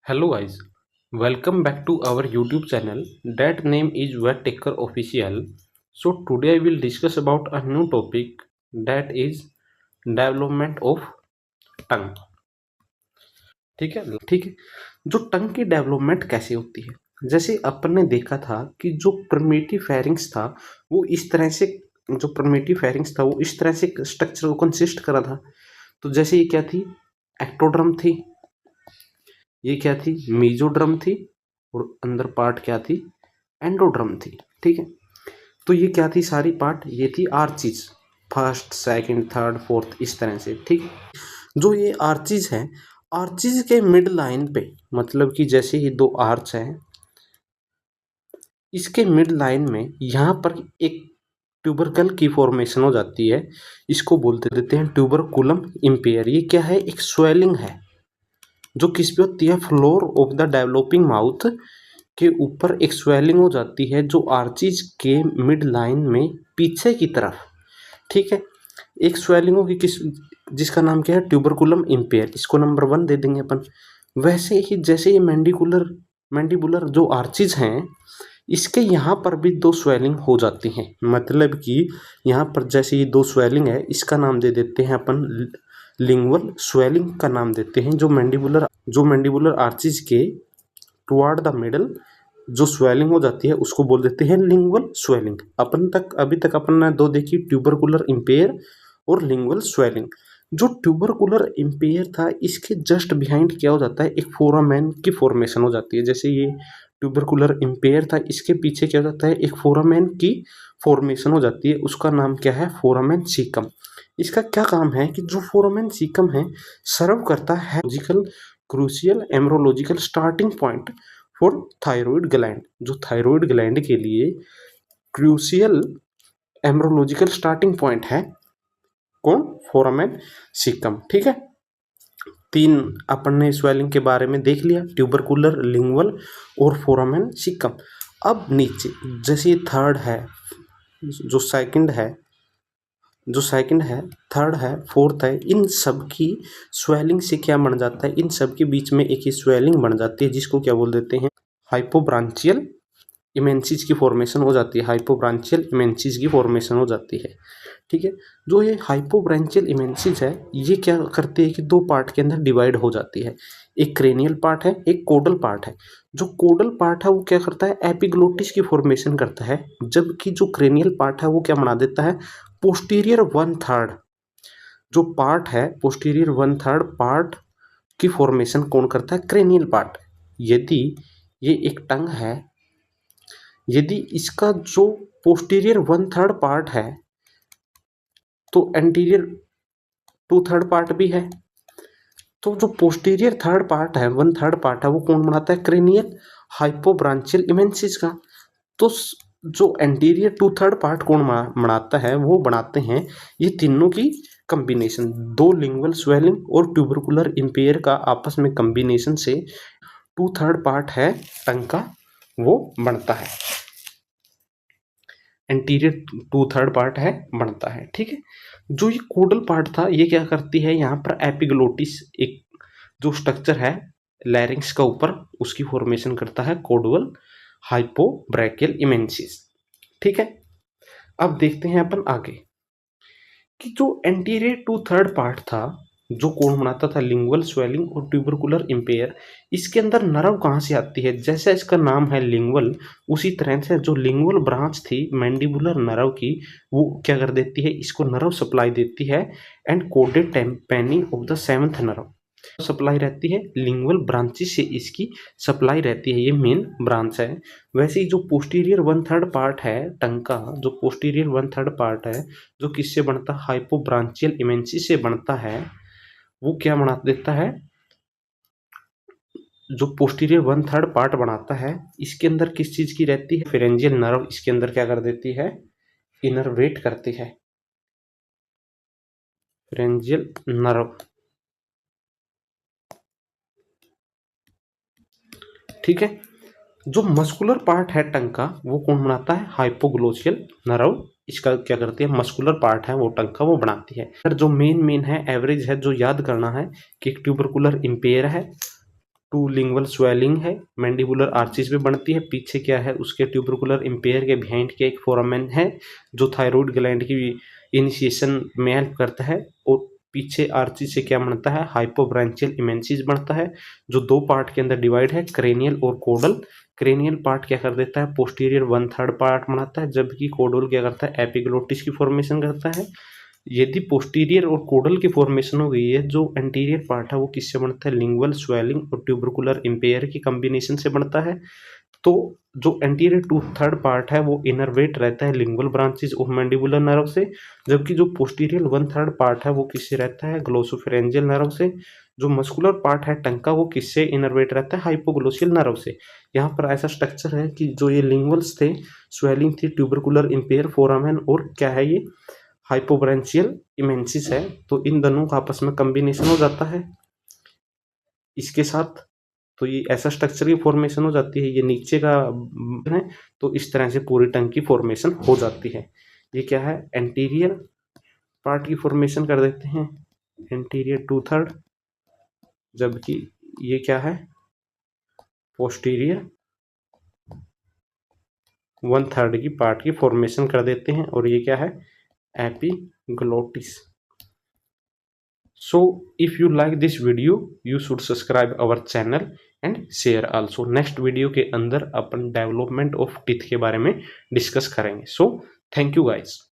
Hello guys, welcome back to our YouTube channel. That name is Wetaker Official. So today I will discuss about a new topic that is development of tongue. ठीक है। जो टंग की development कैसे होती है, जैसे अपन ने देखा था कि जो प्रिमिटिव फेरिंग्स था वो इस तरह से स्ट्रक्चर को कंसिस्ट करा था। तो जैसे ये क्या थी, एक्टोड्रम थी, ये क्या थी, मीजोड्रम थी, और अंदर पार्ट क्या थी, एंडोड्रम थी। ठीक है, तो ये क्या थी, सारी पार्ट ये थी arches, first second third fourth इस तरह से। ठीक, जो ये आर्चिज है, आर्चिज के मिड लाइन पे, मतलब कि जैसे ये दो आर्च है, इसके मिड लाइन में यहाँ पर एक ट्यूबरकल की फॉर्मेशन हो जाती है। इसको बोलते देते हैं ट्यूबरकुलम इम्पेयर। ये क्या है, एक स्वेलिंग है जो किस पे होती है, floor of the developing mouth के ऊपर एक स्वेलिंग हो जाती है जो आर्चिज के मिड लाइन में पीछे की तरफ। ठीक है, एक स्वेलिंग होगी जिसका नाम क्या है, ट्यूबरकुलम इम्पेयर। इसको नंबर 1 दे देंगे अपन। वैसे ही जैसे ये मैंडिबुलर जो आर्चिज हैं, इसके यहाँ पर भी दो स्वेलिंग हो जाती हैं। मतलब कि यहाँ पर जैसे ये दो स्वेलिंग है, इसका नाम दे देते हैं अपन लिंगुअल स्वेलिंग का नाम देते हैं। जो मैंडिबुलर आर्चिज के टुवार्ड द मिडल जो स्वेलिंग हो जाती है उसको बोल देते हैं लिंगुअल स्वेलिंग। अभी तक अपन ने दो देखी, ट्यूबरकुलर इम्पेयर और लिंगुअल स्वेलिंग। जो ट्यूबरकुलर इम्पेयर था, इसके जस्ट बिहाइंड क्या हो जाता है, एक फोरामेन की फॉर्मेशन हो जाती है। जैसे ये ट्यूबरकुलर इम्पेयर था, इसके पीछे क्या हो जाता है, एक फोरामेन की फॉर्मेशन हो जाती है। उसका नाम क्या है, फोरामेन सीकम। इसका क्या काम है कि जो फोरामेन सीकम है, सर्व करता है crucial embryological starting point for thyroid gland. जो थायराइड ग्लैंड के लिए क्रूशियल एम्ब्रोलॉजिकल स्टार्टिंग पॉइंट है कौन, फोरामेन सीकम। ठीक है, 3 अपन ने स्वेलिंग के बारे में देख लिया, ट्यूबरकुलर, लिंगुअल और फोरामेन सीकम। अब नीचे जैसे थर्ड है, जो सेकंड है, थर्ड है, फोर्थ है, इन सब की स्वेलिंग से क्या बन जाता है, इन सब के बीच में एक ही स्वेलिंग बन जाती है जिसको क्या बोल देते हैं, हाइपोब्रांचियल इमेंसिस की फॉर्मेशन हो जाती है। हाइपोब्रांचियल इमेंसिस की फॉर्मेशन हो जाती है। ठीक है, जो ये हाइपोब्रांचियल इमेंसिस है, ये क्या करती है कि दो पार्ट के अंदर डिवाइड हो जाती है। एक क्रेनियल पार्ट है, एक कोडल पार्ट है। जो कोडल पार्ट है वो क्या करता है, एपिग्लोटिस की फॉर्मेशन करता है, जबकि जो क्रेनियल पार्ट है वो क्या बना देता है, पोस्टीरियर 1/3 जो पार्ट है, पोस्टीरियर 1/3 पार्ट की फॉर्मेशन कौन करता है, क्रेनियल पार्ट। यदि ये एक टंग है, यदि इसका जो पोस्टीरियर 1/3 पार्ट है तो एंटीरियर 2/3 पार्ट भी है। तो जो पोस्टीरियर 1/3 पार्ट है वो कौन बनाता है, क्रेनियल हाइपोब्रांचियल इमेंसिस का। तो जो एंटीरियर 2/3 पार्ट कौन बनाता है, वो बनाते हैं ये तीनों की कम्बिनेशन। दो लिंगुअल स्वेलिंग और ट्यूबरकुलर इम्पेयर का आपस में कम्बिनेशन से 2/3 पार्ट है टंग का, वो बनता है, एंटीरियर 2/3 पार्ट है बनता है। ठीक है, जो ये कोडल पार्ट था, ये क्या करती है, यहाँ पर एपिग्लोटिस एक जो स्ट्रक्चर है लैरिंक्स का ऊपर, उसकी फॉर्मेशन करता है कोडवल हाइपोब्रैकियल इमेंसिस। ठीक है, अब देखते हैं अपन आगे कि जो एंटीरियर 2/3 पार्ट था, जो कौन बनाता था, लिंगुअल स्वेलिंग और ट्यूबरकुलर इम्पेयर। इसके अंदर नर्व कहाँ से आती है, जैसे इसका नाम है लिंगुअल, उसी तरह से जो लिंगुअल ब्रांच थी मैंडिबुलर नर्व की, वो क्या कर देती है, इसको नर्व सप्लाई देती है। एंड कोडेड tympani of the 7th nerve supply रहती है, लिंगुअल ब्रांचेस से इसकी सप्लाई रहती है, ये मेन ब्रांच है। वैसे ही जो पोस्टीरियर 1/3 पार्ट है टंग का, जो पोस्टीरियर 1/3 पार्ट है, जो किससे बनता है, हाइपोब्रांचियल इमेंसिस से बनता है, वो क्या बना देता है, जो पोस्टीरियर 1/3 पार्ट बनाता है, इसके अंदर किस चीज की रहती है, फेरेंजियल नर्व इसके अंदर क्या कर देती है, इनरवेट करती है, फेरेंजियल नर्व। ठीक है, जो मस्कुलर पार्ट है टंग का, वो कौन बनाता है, हाइपोग्लोसियल नर्व इसका क्या करती है, मस्कुलर पार्ट है वो टंग का, वो बनाती है। फिर जो मेन है, एवरेज है, जो याद करना है कि एक ट्यूबरकुलर इम्पेयर है, टू लिंगुअल स्वेलिंग है, मैंडिबुलर आर्चिस भी बनती है। पीछे क्या है उसके ट्यूबरकुलर इम्पेयर के बिहाइंड के एक फोरामेन है जो थायराइड ग्लैंड की इनिशिएशन में हेल्प करता है। और पीछे आर्चिस से क्या बनता है, हाइपोब्रांचियल इमेंसिस बनता है जो दो पार्ट के अंदर डिवाइड है, क्रेनियल और कोडल। क्रेनियल पार्ट क्या कर देता है, पोस्टीरियर 1/3 पार्ट बनाता है, जबकि कोडल क्या करता है, एपिग्लोटिस की फॉर्मेशन करता है। यदि पोस्टीरियर और कोडल की फॉर्मेशन हो गई है, जो एंटीरियर पार्ट है वो किससे बनता है, लिंगुअल स्वेलिंग और ट्यूबरकुलर इम्पेयर की कॉम्बिनेशन से बनता है। तो जो एंटीरियर 2/3 पार्ट है वो इनरवेट रहता है लिंगुअल ब्रांचेस और मैंडिबुलर नर्व से, जबकि जो पोस्टीरियर 1/3 पार्ट है वो किससे रहता है, ग्लोसोफेरेंजियल नर्व से। जो मस्कुलर पार्ट है टंग का वो किससे इनरवेट रहता है, हाइपोग्लोसियल नर्व से। यहाँ पर ऐसा स्ट्रक्चर है कि जो ये लिंगुअल्स थे, स्वेलिंग थी, ट्यूबरकुलर इम्पेयर, फोरामेन और क्या है ये हाइपोब्रांचियल इमेंसिस है। तो इन दोनों का आपस में कॉम्बिनेशन हो जाता है इसके साथ, तो ये ऐसा स्ट्रक्चर की फॉर्मेशन हो जाती है। ये नीचे का है तो इस तरह से पूरी टंग की फॉर्मेशन हो जाती है। ये क्या है, एंटीरियर पार्ट की फॉर्मेशन कर देते हैं, एंटीरियर 2/3, जबकि ये क्या है, पोस्टीरियर 1/3 की पार्ट की फॉर्मेशन कर देते हैं। और ये क्या है, epiglottis. So if you like this video, you should subscribe our channel and share also. Next video के अंदर अपन डेवलपमेंट ऑफ टीथ के बारे में डिस्कस करेंगे। So thank you guys.